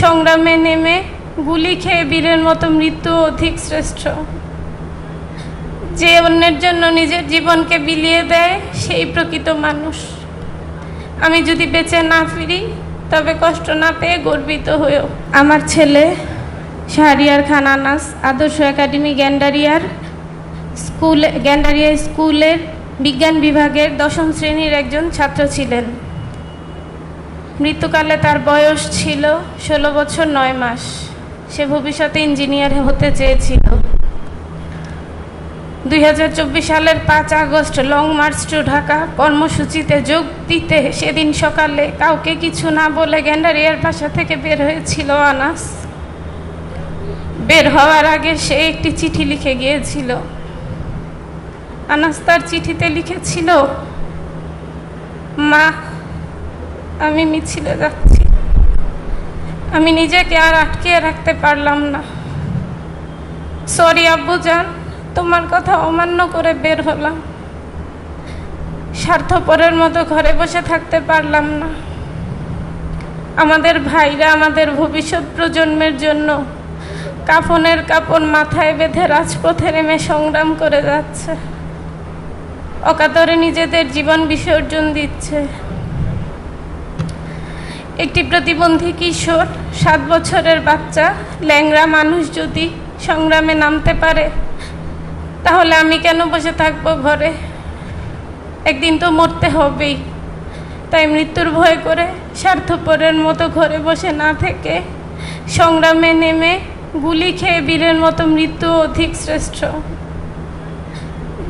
সংগ্রামে নেমে গুলি খেয়ে বীরের মতো মৃত্যু অধিক শ্রেষ্ঠ। যে অন্যের জন্য নিজের জীবনকে বিলিয়ে দেয় সেই প্রকৃত মানুষ। আমি যদি বেঁচে না ফিরি তবে কষ্ট না পেয়ে গর্বিত হয়েও। আমার ছেলে শাহরিয়ার খান আনাস আদর্শ একাডেমি গ্যান্ডারিয়া স্কুলের বিজ্ঞান বিভাগের 10ম শ্রেণীর একজন ছাত্র ছিলেন। মৃত্যুকালে তার বয়স ছিল 16 বছর 9 মাস। সে ভবিষ্যতে ইঞ্জিনিয়ার হতে চেয়েছিল। 2024 সালের 5 আগস্ট লং মার্চ টু ঢাকা কর্মসূচিতে যোগ দিতে সেদিন সকালে কাউকে কিছু না বলে গ্যান্ডারিয়ার বাসা থেকে বের হয়েছিল আনাস। বের হওয়ার আগে সে একটি চিঠি লিখে গিয়েছিল। আনাস তার চিঠিতে লিখেছিল, মা, আমি মিছিলে যাচ্ছি। আমি নিজেকে আর আটকিয়ে রাখতে পারলাম না। সরি আব্বুজান, তোমার কথা অমান্য করে বের হলাম। স্বার্থপরের মতো ঘরে বসে থাকতে পারলাম না। আমাদের ভাইরা আমাদের ভবিষ্যৎ প্রজন্মের জন্য কাফনের কাপড় মাথায় বেঁধে রাজপথে নেমে সংগ্রাম করে যাচ্ছে। অকাতরে নিজেদের জীবন বিসর্জন দিচ্ছে। একটি প্রতিবন্ধী কিশোর, 7 বছরের বাচ্চা, ল্যাংড়া মানুষ যদি সংগ্রামে নামতে পারে, তাহলে আমি কেন বসে থাকবো ঘরে? একদিন তো মরতে হবেই। তাই মৃত্যুর ভয় করে স্বার্থপরের মতো ঘরে বসে না থেকে সংগ্রামে নেমে গুলি খেয়ে বীরের মতো মৃত্যু অধিক শ্রেষ্ঠ।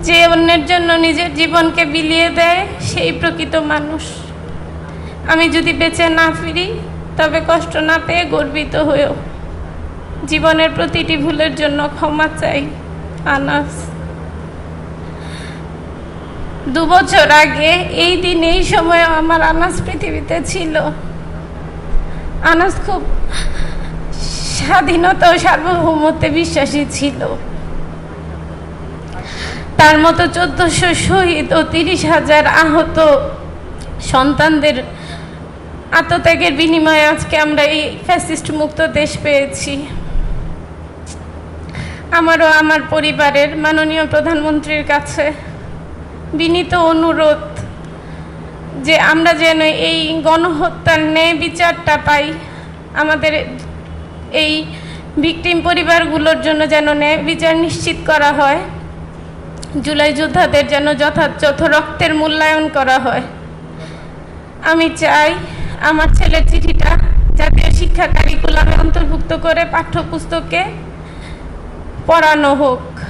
যে অন্যের জন্য নিজের জীবনকে বিলিয়ে দেয় সেই প্রকৃত মানুষ। আমি যদি বেঁচে না ফিরি তবে কষ্ট না পেয়ে গর্বিত হয়েও। জীবনের প্রতিটি ভুলের জন্য ক্ষমা চাই। আনাস। 2 বছর আগে এই দিন এই সময় আমার আনাস পৃথিবীতে ছিল। আনাস খুব স্বাধীনতা ও সার্বভৌমত্বে বিশ্বাসী ছিল। তার মতো 1400 শহীদ ও 30,000 আহত সন্তানদের আত্মত্যাগের বিনিময়ে আজকে আমরা এই ফ্যাসিস্ট মুক্ত দেশ পেয়েছি। আমারও আমার পরিবারের মাননীয় প্রধানমন্ত্রীর কাছে বিনীত অনুরোধ যে আমরা যেন এই গণহত্যার ন্যায় বিচারটা পাই। আমাদের এই ভিকটিম পরিবারগুলোর জন্য যেন ন্যায় বিচার নিশ্চিত করা হয়। জুলাই যোদ্ধাদের যেন যথাযথ রক্তের মূল্যায়ন করা হয়। আমি চাই আমার ছেলের চিঠিটা জাতীয় শিক্ষা কারিকুলামে অন্তর্ভুক্ত করে পাঠ্যপুস্তকে পড়ানো হোক।